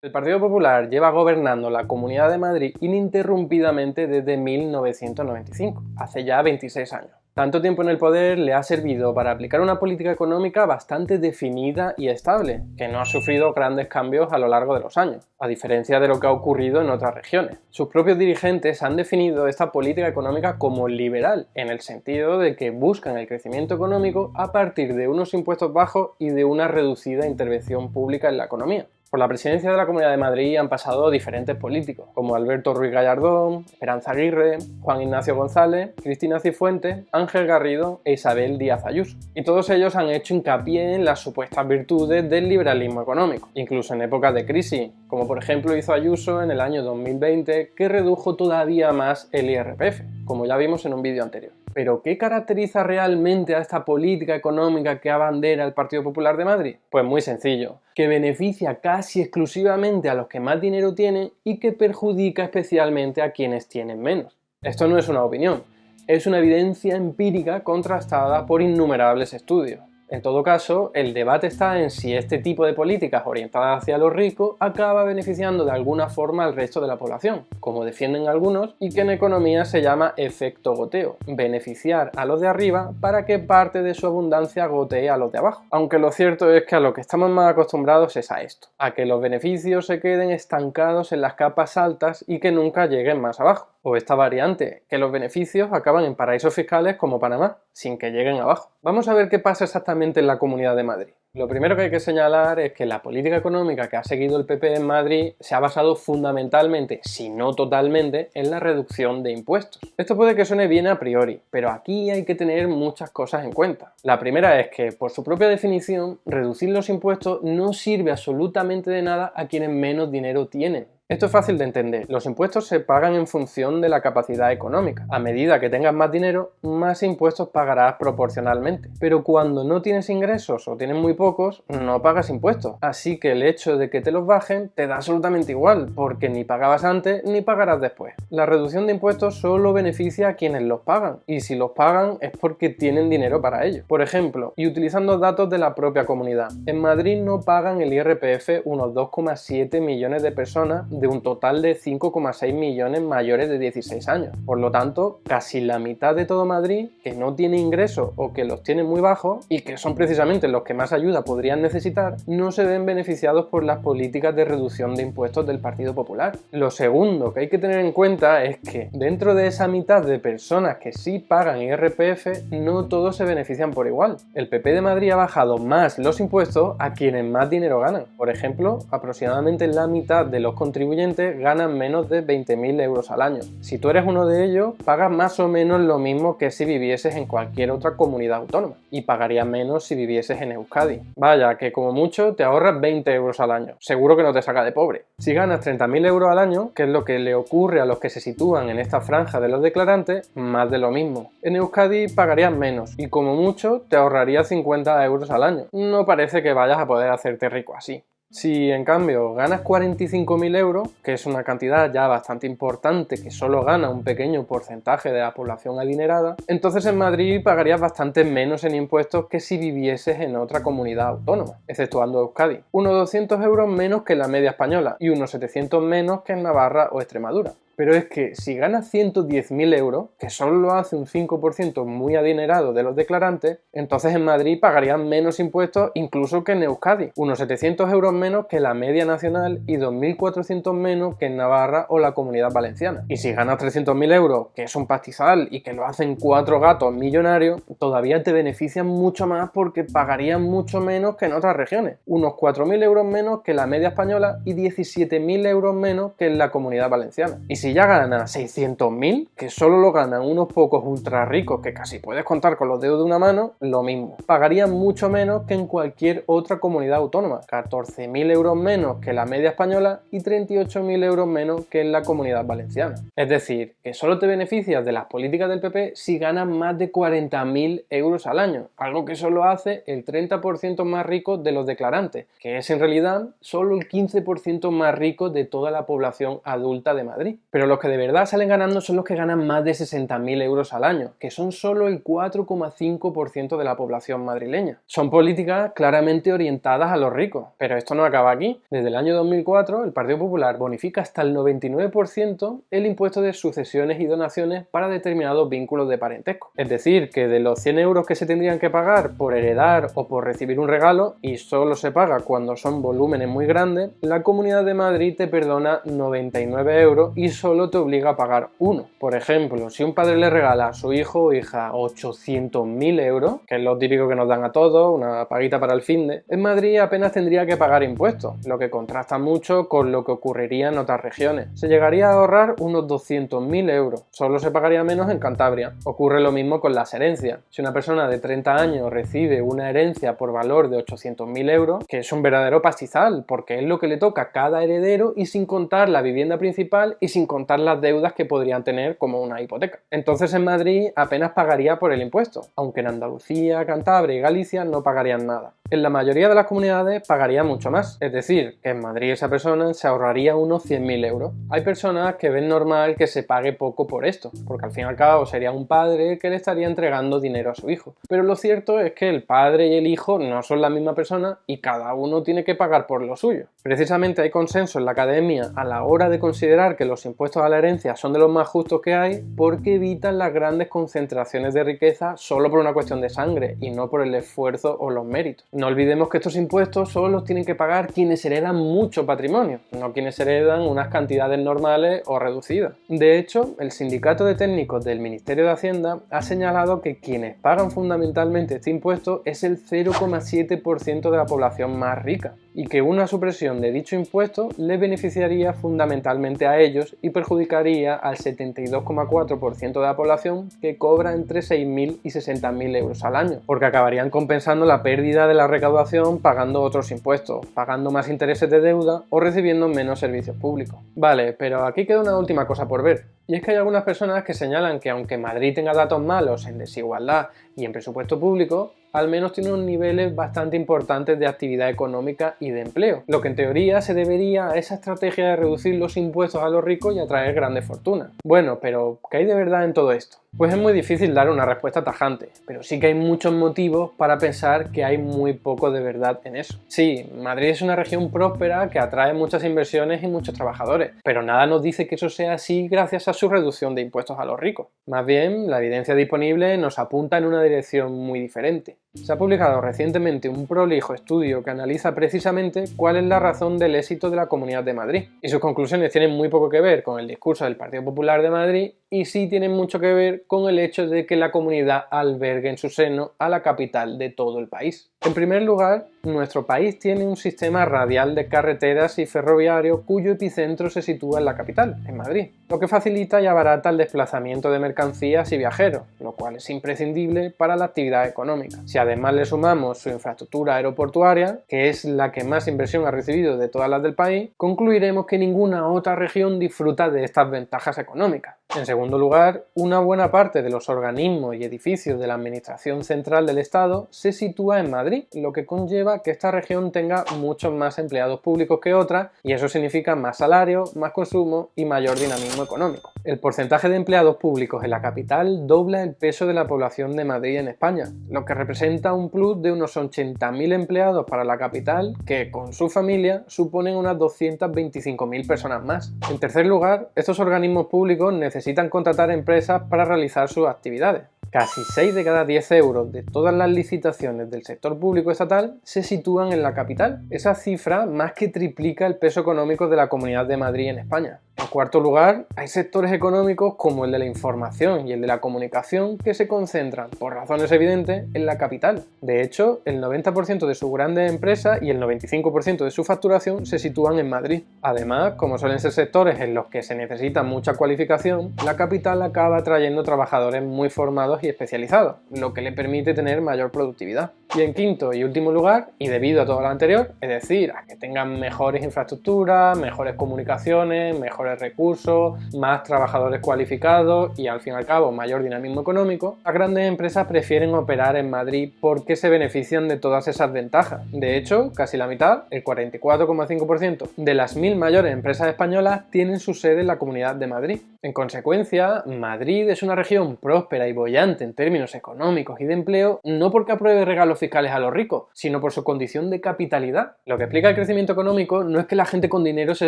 El Partido Popular lleva gobernando la Comunidad de Madrid ininterrumpidamente desde 1995, hace ya 26 años. Tanto tiempo en el poder le ha servido para aplicar una política económica bastante definida y estable, que no ha sufrido grandes cambios a lo largo de los años, a diferencia de lo que ha ocurrido en otras regiones. Sus propios dirigentes han definido esta política económica como liberal, en el sentido de que buscan el crecimiento económico a partir de unos impuestos bajos y de una reducida intervención pública en la economía. Por la presidencia de la Comunidad de Madrid han pasado diferentes políticos, como Alberto Ruiz Gallardón, Esperanza Aguirre, Juan Ignacio González, Cristina Cifuentes, Ángel Garrido e Isabel Díaz Ayuso. Y todos ellos han hecho hincapié en las supuestas virtudes del liberalismo económico, incluso en épocas de crisis, como por ejemplo hizo Ayuso en el año 2020, que redujo todavía más el IRPF, como ya vimos en un vídeo anterior. ¿Pero qué caracteriza realmente a esta política económica que abandera el Partido Popular de Madrid? Pues muy sencillo, que beneficia casi exclusivamente a los que más dinero tienen y que perjudica especialmente a quienes tienen menos. Esto no es una opinión, es una evidencia empírica contrastada por innumerables estudios. En todo caso, el debate está en si este tipo de políticas orientadas hacia los ricos acaba beneficiando de alguna forma al resto de la población, como defienden algunos, y que en economía se llama efecto goteo, beneficiar a los de arriba para que parte de su abundancia gotee a los de abajo. Aunque lo cierto es que a lo que estamos más acostumbrados es a esto, a que los beneficios se queden estancados en las capas altas y que nunca lleguen más abajo. O esta variante, que los beneficios acaban en paraísos fiscales como Panamá, sin que lleguen abajo. Vamos a ver qué pasa exactamente en la Comunidad de Madrid. Lo primero que hay que señalar es que la política económica que ha seguido el PP en Madrid se ha basado fundamentalmente, si no totalmente, en la reducción de impuestos. Esto puede que suene bien a priori, pero aquí hay que tener muchas cosas en cuenta. La primera es que, por su propia definición, reducir los impuestos no sirve absolutamente de nada a quienes menos dinero tienen. Esto es fácil de entender. Los impuestos se pagan en función de la capacidad económica. A medida que tengas más dinero, más impuestos pagarás proporcionalmente. Pero cuando no tienes ingresos o tienes muy pocos, no pagas impuestos. Así que el hecho de que te los bajen te da absolutamente igual, porque ni pagabas antes ni pagarás después. La reducción de impuestos solo beneficia a quienes los pagan, y si los pagan es porque tienen dinero para ello. Por ejemplo, y utilizando datos de la propia comunidad, en Madrid no pagan el IRPF unos 2,7 millones de personas de un total de 5,6 millones mayores de 16 años. Por lo tanto, casi la mitad de todo Madrid que no tiene ingresos o que los tiene muy bajos y que son precisamente los que más ayuda podrían necesitar, no se ven beneficiados por las políticas de reducción de impuestos del Partido Popular. Lo segundo que hay que tener en cuenta es que dentro de esa mitad de personas que sí pagan IRPF, no todos se benefician por igual. El PP de Madrid ha bajado más los impuestos a quienes más dinero ganan. Por ejemplo, aproximadamente la mitad de los contribuyentes ganan menos de 20.000 euros al año. Si tú eres uno de ellos, pagas más o menos lo mismo que si vivieses en cualquier otra comunidad autónoma, y pagarías menos si vivieses en Euskadi. Vaya, que como mucho te ahorras 20 euros al año. Seguro que no te saca de pobre. Si ganas 30.000 euros al año, que es lo que le ocurre a los que se sitúan en esta franja de los declarantes, más de lo mismo. En Euskadi pagarías menos, y como mucho te ahorrarías 50 euros al año. No parece que vayas a poder hacerte rico así. Si en cambio ganas 45.000 euros, que es una cantidad ya bastante importante que solo gana un pequeño porcentaje de la población adinerada, entonces en Madrid pagarías bastante menos en impuestos que si vivieses en otra comunidad autónoma, exceptuando Euskadi. Unos 200 euros menos que la media española y unos 700 menos que en Navarra o Extremadura. Pero es que si ganas 110.000 euros, que solo lo hace un 5% muy adinerado de los declarantes, entonces en Madrid pagarían menos impuestos incluso que en Euskadi, unos 700 euros menos que la media nacional y 2.400 menos que en Navarra o la Comunidad Valenciana. Y si ganas 300.000 euros, que es un pastizal y que lo hacen 4 gatos millonarios, todavía te benefician mucho más porque pagarían mucho menos que en otras regiones, unos 4.000 euros menos que la media española y 17.000 euros menos que en la Comunidad Valenciana. Y si ya ganas 600.000, que solo lo ganan unos pocos ultra ricos que casi puedes contar con los dedos de una mano, lo mismo. Pagarían mucho menos que en cualquier otra comunidad autónoma, 14.000 euros menos que la media española y 38.000 euros menos que en la Comunidad Valenciana. Es decir, que solo te beneficias de las políticas del PP si ganas más de 40.000 euros al año, algo que solo hace el 30% más rico de los declarantes, que es en realidad solo el 15% más rico de toda la población adulta de Madrid. pero los que de verdad salen ganando son los que ganan más de 60.000 euros al año, que son solo el 4,5% de la población madrileña. Son políticas claramente orientadas a los ricos, pero esto no acaba aquí. Desde el año 2004, el Partido Popular bonifica hasta el 99% el impuesto de sucesiones y donaciones para determinados vínculos de parentesco. Es decir, que de los 100 euros que se tendrían que pagar por heredar o por recibir un regalo, y solo se paga cuando son volúmenes muy grandes, la Comunidad de Madrid te perdona 99 euros y solo te obliga a pagar uno. Por ejemplo, si un padre le regala a su hijo o hija 800.000 euros, que es lo típico que nos dan a todos, una paguita para el finde, en Madrid apenas tendría que pagar impuestos, lo que contrasta mucho con lo que ocurriría en otras regiones. Se llegaría a ahorrar unos 200.000 euros, solo se pagaría menos en Cantabria. Ocurre lo mismo con las herencias. Si una persona de 30 años recibe una herencia por valor de 800.000 euros, que es un verdadero pastizal, porque es lo que le toca a cada heredero y sin contar la vivienda principal y sin contar las deudas que podrían tener como una hipoteca. Entonces en Madrid apenas pagaría por el impuesto, aunque en Andalucía, Cantabria y Galicia no pagarían nada. En la mayoría de las comunidades pagaría mucho más, es decir, que en Madrid esa persona se ahorraría unos 100.000 euros. Hay personas que ven normal que se pague poco por esto, porque al fin y al cabo sería un padre que le estaría entregando dinero a su hijo. Pero lo cierto es que el padre y el hijo no son la misma persona y cada uno tiene que pagar por lo suyo. Precisamente hay consenso en la academia a la hora de considerar que los impuestos a la herencia son de los más justos que hay porque evitan las grandes concentraciones de riqueza solo por una cuestión de sangre y no por el esfuerzo o los méritos. No olvidemos que estos impuestos solo los tienen que pagar quienes heredan mucho patrimonio, no quienes heredan unas cantidades normales o reducidas. De hecho, el Sindicato de Técnicos del Ministerio de Hacienda ha señalado que quienes pagan fundamentalmente este impuesto es el 0,7% de la población más rica y que una supresión de dicho impuesto les beneficiaría fundamentalmente a ellos y perjudicaría al 72,4% de la población que cobra entre 6.000 y 60.000 euros al año, porque acabarían compensando la pérdida de la recaudación pagando otros impuestos, pagando más intereses de deuda o recibiendo menos servicios públicos. Vale, pero aquí queda una última cosa por ver. Y es que hay algunas personas que señalan que aunque Madrid tenga datos malos en desigualdad y en presupuesto público, al menos tiene unos niveles bastante importantes de actividad económica y de empleo, lo que en teoría se debería a esa estrategia de reducir los impuestos a los ricos y atraer grandes fortunas. Bueno, pero ¿qué hay de verdad en todo esto? Pues es muy difícil dar una respuesta tajante, pero sí que hay muchos motivos para pensar que hay muy poco de verdad en eso. Sí, Madrid es una región próspera que atrae muchas inversiones y muchos trabajadores, pero nada nos dice que eso sea así gracias a su reducción de impuestos a los ricos. Más bien, la evidencia disponible nos apunta en una dirección muy diferente. Se ha publicado recientemente un prolijo estudio que analiza precisamente cuál es la razón del éxito de la Comunidad de Madrid, y sus conclusiones tienen muy poco que ver con el discurso del Partido Popular de Madrid y sí tienen mucho que ver con el hecho de que la comunidad albergue en su seno a la capital de todo el país. En primer lugar, nuestro país tiene un sistema radial de carreteras y ferroviario cuyo epicentro se sitúa en la capital, en Madrid, lo que facilita y abarata el desplazamiento de mercancías y viajeros, lo cual es imprescindible para la actividad económica. Si además le sumamos su infraestructura aeroportuaria, que es la que más inversión ha recibido de todas las del país, concluiremos que ninguna otra región disfruta de estas ventajas económicas. En segundo lugar, una buena parte de los organismos y edificios de la Administración Central del Estado se sitúa en Madrid, lo que conlleva que esta región tenga muchos más empleados públicos que otras, y eso significa más salario, más consumo y mayor dinamismo económico. El porcentaje de empleados públicos en la capital dobla el peso de la población de Madrid en España, lo que representa un plus de unos 80.000 empleados para la capital, que con su familia suponen unas 225.000 personas más. En tercer lugar, estos organismos públicos necesitan contratar empresas para realizar sus actividades. Casi 6 de cada 10 euros de todas las licitaciones del sector público estatal se sitúan en la capital. Esa cifra más que triplica el peso económico de la Comunidad de Madrid en España. En cuarto lugar, hay sectores económicos como el de la información y el de la comunicación que se concentran, por razones evidentes, en la capital. De hecho, el 90% de sus grandes empresas y el 95% de su facturación se sitúan en Madrid. Además, como suelen ser sectores en los que se necesita mucha cualificación, la capital acaba atrayendo trabajadores muy formados y especializados, lo que le permite tener mayor productividad. Y en quinto y último lugar, y debido a todo lo anterior, es decir, a que tengan mejores infraestructuras, mejores comunicaciones, mejores recursos, más trabajadores cualificados y al fin y al cabo mayor dinamismo económico, las grandes empresas prefieren operar en Madrid porque se benefician de todas esas ventajas. De hecho, casi la mitad, el 44,5% de las 1000 mayores empresas españolas tienen su sede en la Comunidad de Madrid. En consecuencia, Madrid es una región próspera y boyante en términos económicos y de empleo, no porque apruebe regalos fiscales a los ricos, sino por su condición de capitalidad. Lo que explica el crecimiento económico no es que la gente con dinero se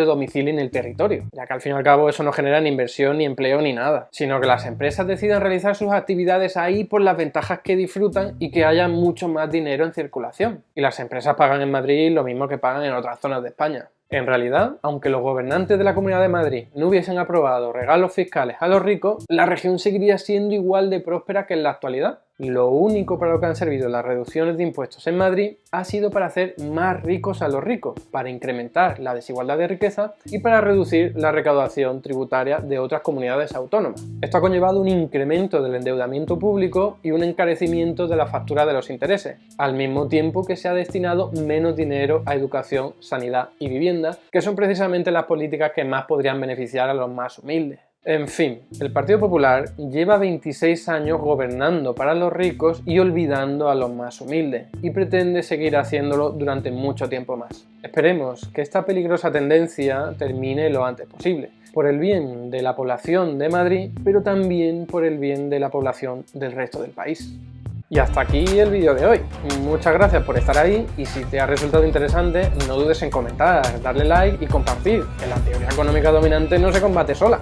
domicilie en el territorio, ya que al fin y al cabo eso no genera ni inversión, ni empleo, ni nada, sino que las empresas decidan realizar sus actividades ahí por las ventajas que disfrutan y que haya mucho más dinero en circulación. Y las empresas pagan en Madrid lo mismo que pagan en otras zonas de España. En realidad, aunque los gobernantes de la Comunidad de Madrid no hubiesen aprobado regalos fiscales a los ricos, la región seguiría siendo igual de próspera que en la actualidad. Lo único para lo que han servido las reducciones de impuestos en Madrid ha sido para hacer más ricos a los ricos, para incrementar la desigualdad de riqueza y para reducir la recaudación tributaria de otras comunidades autónomas. Esto ha conllevado un incremento del endeudamiento público y un encarecimiento de la factura de los intereses, al mismo tiempo que se ha destinado menos dinero a educación, sanidad y vivienda, que son precisamente las políticas que más podrían beneficiar a los más humildes. En fin, el Partido Popular lleva 26 años gobernando para los ricos y olvidando a los más humildes, y pretende seguir haciéndolo durante mucho tiempo más. Esperemos que esta peligrosa tendencia termine lo antes posible, por el bien de la población de Madrid, pero también por el bien de la población del resto del país. Y hasta aquí el vídeo de hoy. Muchas gracias por estar ahí y si te ha resultado interesante no dudes en comentar, darle like y compartir, que la teoría económica dominante no se combate sola.